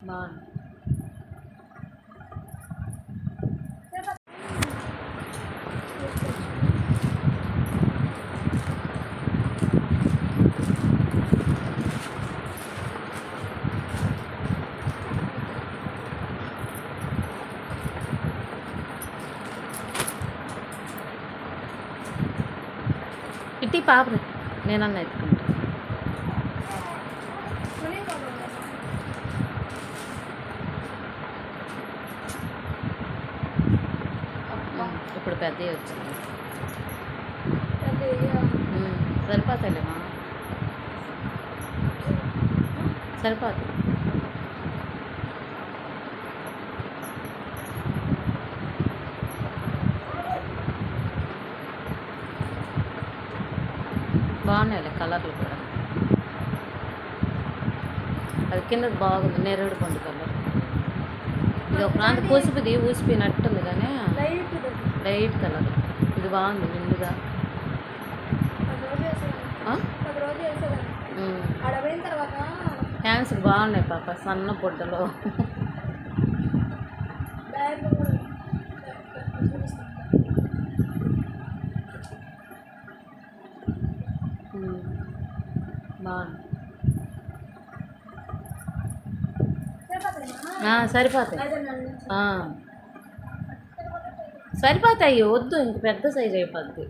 బాగుంది. ఇట్టి పాపని నేనన్నా ఎత్తుకుంటా. ఇప్పుడు పెద్దవి వచ్చింది. సరిపోతాయిలేమా, సరిపోతాయి. బాగున్నాయిలే కలర్లు కూడా. అది కింద బాగుంది, నేరేడు పండు కలర్. ఇది ఒక ప్రాంతం పూసిపోయి ఊసిపోయినట్టుంది కానీ లైట్ కలర్. ఇది బాగుంది నిండుగా. హ్యాండ్స్ బాగున్నాయి పాప, సన్న బుడ్డలో. బాగుంది. సరిపోతాయి, సరిపోతాయి. వద్దు ఇంక పెద్ద సైజ్ అయిపోద్ది.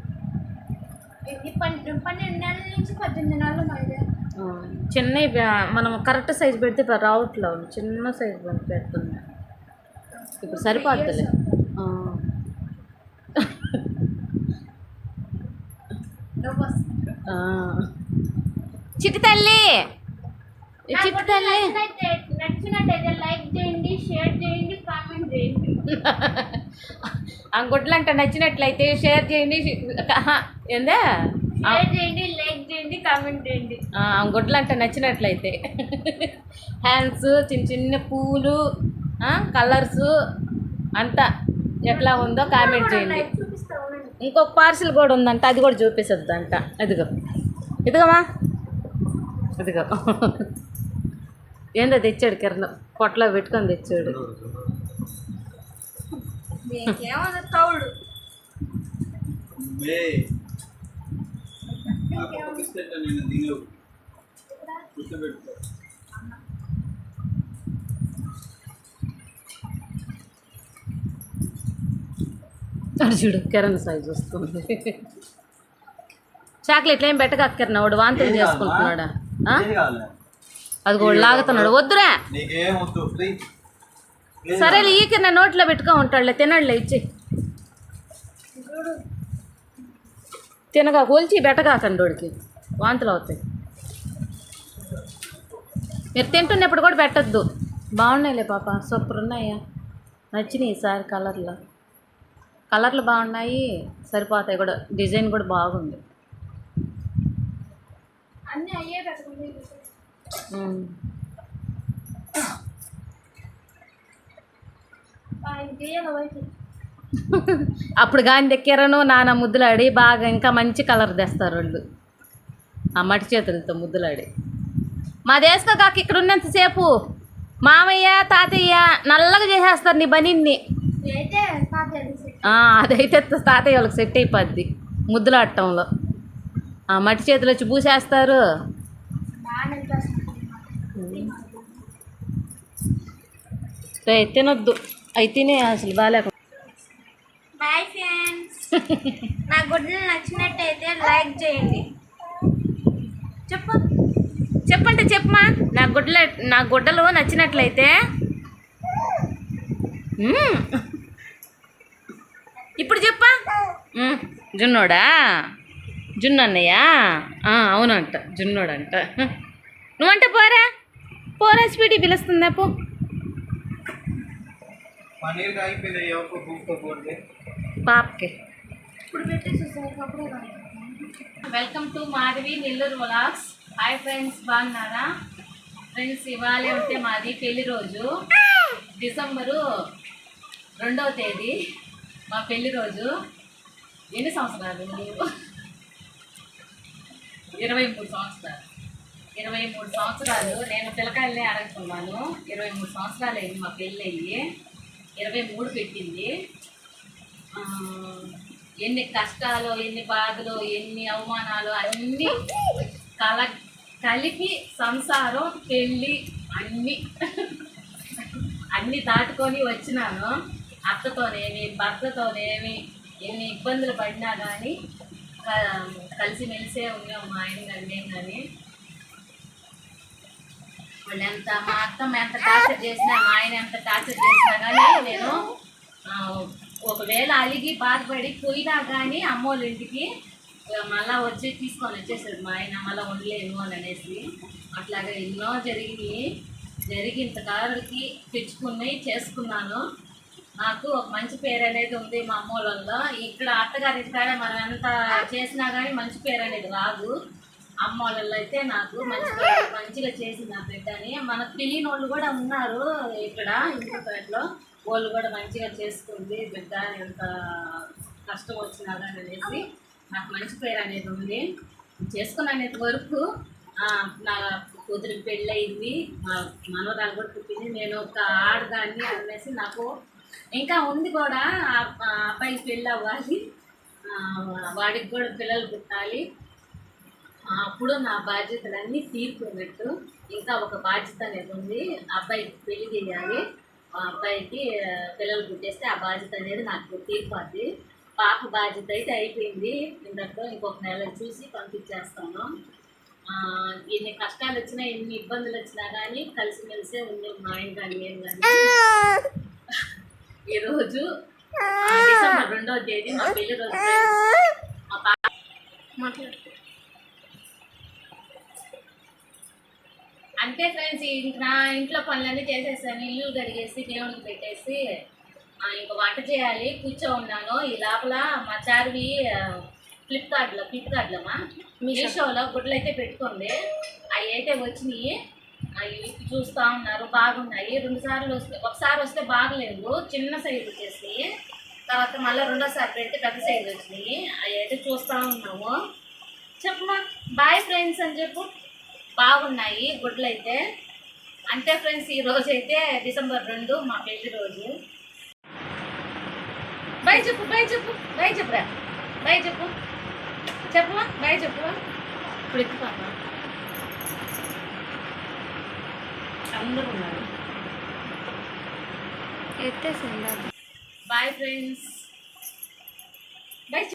12 నెలల నుంచి 18 నెలలు చిన్నవి మనం కరెక్ట్ సైజ్ పెడితే రావట్లేదు, చిన్న సైజ్ పెడుతుంది. ఇప్పుడు సరిపోద్దిలే. చిట్టి తల్లి, చిట్టి తల్లి నచ్చినట్టయితే లైక్ చేయండి, షేర్ చేయండి, కామెంట్ చేయండి. ఆ గుడ్లు అంటే నచ్చినట్లయితే షేర్ చేయండి, ఏందా షేర్ చేయండి, లైక్ చేయండి, కామెంట్ చేయండి. గుడ్లు అంటే నచ్చినట్లయితే హ్యాండ్స్, చిన్న చిన్న పూలు, కలర్స్ అంతా ఎట్లా ఉందో కామెంట్ చేయండి. ఇంకొక పార్సిల్ కూడా ఉందంట, అది కూడా చూపిస్తుందంట. ఇదిగో ఇదిగోమా, ఇదిగో ఏందో తెచ్చాడు కిరణ్, పొట్టలో పెట్టుకొని తెచ్చాడు. అది చూడు కిరణ్ సైజ్ వస్తుంది. చాక్లెట్లు ఏం పెట్టక కిరణ్, వాడు వాంతులు చేసుకుంటున్నాడా? అది కూడా లాగుతున్నాడు. వద్దురా, సరేలే ఈ కింద నోట్లో పెట్టుకో ఉంటాడులే, తినడులే, ఇచ్చి తినగా కొలిచి పెట్టగాకండి, వాడికి వాంతులు అవుతాయి. మీరు తింటున్నప్పుడు కూడా పెట్టద్దు. బాగున్నాయిలే పాప, సూపర్ ఉన్నాయా, నచ్చినాయి ఈసారి కలర్లు బాగున్నాయి, సరిపోతాయి కూడా. డిజైన్ కూడా బాగుంది. అన్నీ అయ్యే పెట్టుకుంది. అప్పుడు కానీ కిరణ్ నాన్న ముద్దులాడి బాగా ఇంకా మంచి కలర్ తెస్తారు వాళ్ళు, ఆ మట్టి చేతులతో ముద్దులాడి. మా దేశంలో కాక ఇక్కడ ఉన్నంతసేపు మామయ్య తాతయ్య నల్లగా చేసేస్తారు నీ బనీన్ని. అదైతే తాతయ్య వాళ్ళకి సెట్ అయిపోద్ది ముద్దులాడటంలో. ఆ మట్టి చేతులు వచ్చి పూసేస్తారు. తినొద్దు, అవి తినే అసలు బాగాలేకుండా. బాయ్ ఫ్రెండ్స్, నా గుడ్డలు నచ్చినట్టయితే లైక్ చేయండి. చెప్పంటే చెప్పమా, నా గుడ్డలు నచ్చినట్లయితే. ఇప్పుడు చెప్పా. జున్నోడా, జున్నన్నయ్యా? అవునంట, జున్నోడంట. నువ్వంటే పోరా స్వీటీ పిలుస్తుందా? పో. పాపకి welcome to Madhavi Nellore vlogs. Hi friends, బాగున్నారా ఫ్రెండ్స్? ఇవాళే ఉంటే మాది పెళ్లి రోజు, డిసెంబరు 2వ తేదీ మా పెళ్లి రోజు. ఎన్ని సంవత్సరాలు మీరు? 23 సంవత్సరాలు. 23 సంవత్సరాలు. నేను పిల్లకాయలనే అడుగుతున్నాను. 23 సంవత్సరాలు అయింది మా పెళ్ళి అయ్యి. 23 పెట్టింది. ఆ, ఎన్ని కష్టాలు, ఎన్ని బాధలు, ఎన్ని అవమానాలు అన్నీ కలిపి సంసారం, పెళ్ళి అన్నీ దాటుకొని వచ్చినాను. అత్తతోనేమి భర్తతోనేమి ఎన్ని ఇబ్బందులు పడినా కానీ కలిసిమెలిసే ఉన్నాం మా ఆయన కానీ నేను కానీ. వాళ్ళు మా అత్తమ్మ ఎంత టార్చర్ చేసినా, మా ఆయన ఎంత టార్చర్ చేసినా కానీ నేను ఒకవేళ అలిగి బాధపడి పోయినా కానీ అమ్మోళ్ళ ఇంటికి మళ్ళీ వచ్చి తీసుకొని వచ్చేసాడు మా ఆయన. మళ్ళీ ఉండలేను అని అనేసి అట్లాగా ఎన్నో జరిగినంతకాడికి తెచ్చుకుని చేసుకున్నాను. నాకు ఒక మంచి పేరు అనేది ఉంది మా అమ్మోళ్ళల్లో. ఇక్కడ అత్తగారి కాడ మనం ఎంత చేసినా కానీ మంచి పేరు అనేది రాదు. అమ్మోళ్ళల్లో అయితే నాకు మంచిగా చేసింది నా బిడ్డని. మనకు తెలియని వాళ్ళు కూడా ఉన్నారు ఇక్కడ ఇంటిపేటలో. వాళ్ళు కూడా మంచిగా చేసుకుంది బిడ్డ, ఎంత కష్టం వచ్చినా కానీ అనేసి నాకు మంచి పేరు అనేది ఉంది. చేసుకున్నంత వరకు నా కూతురి పెళ్ళి అయింది, మా మనవరాలు కూడా పుట్టింది. నేను ఒక ఆడదాన్ని అనేసి నాకు ఇంకా ఉంది కూడా. అబ్బాయికి పెళ్ళి అవ్వాలి, వాడికి కూడా పిల్లలు పుట్టాలి. అప్పుడు నా బాధ్యతలన్నీ తీర్పున్నట్టు. ఇంకా ఒక బాధ్యత అనేది ఉంది. అబ్బాయికి పెళ్లి చేయాలి, ఆ అబ్బాయికి పిల్లలు పుట్టేస్తే ఆ బాధ్యత అనేది నాకు తీర్పాది. పాప బాధ్యత అయితే అయిపోయింది. ఇంతలో ఇంకొక నెల చూసి పంపించేస్తాను. ఎన్ని కష్టాలు వచ్చినా, ఎన్ని ఇబ్బందులు వచ్చినా కానీ కలిసిమెలిసే ఉంది మా ఆయన కానీ నేను కానీ. ఈరోజు డిసెంబర్ 2వ తేదీ మా పెళ్లి రోజు. మా పాప అంతే ఫ్రెండ్స్. నా ఇంట్లో పనులన్నీ చేసేసాను. ఇల్లు కడిగేసి దేవునికి పెట్టేసి ఇంకా వంట చేయాలి కూర్చో ఉన్నాను. ఈ లోపల మా చార్వి ఫ్లిప్కార్ట్లోమా మీషోలో గుడ్లు అయితే పెట్టుకుంది. అవి అయితే వచ్చినాయి. అవి చూస్తూ ఉన్నారు, బాగున్నాయి. 2 సార్లు వస్తే, ఒకసారి వస్తే బాగలేవు, చిన్న సైజు వచ్చేసినాయి. తర్వాత మళ్ళీ 2వ పెడితే పెద్ద సైజు వచ్చినాయి. అవి అయితే చూస్తూ ఉన్నాము. చెప్పమా బాయ్ ఫ్రెండ్స్ అని చెప్పు. బాగున్నాయి గుడ్లు అయితే. అంటే ఫ్రెండ్స్ ఈరోజు అయితే డిసెంబర్ 2 మా పెళ్లి రోజు. బాయ్ చెప్పు, బాయ్ చెప్పు, బాయ్ చెప్పురా, బాయ్ చెప్పు, చెప్పమా బాయ్ చెప్పు. ఇప్పుడు ఎక్కుతామా అందరూ ఉన్నారు. Bye friends, bye.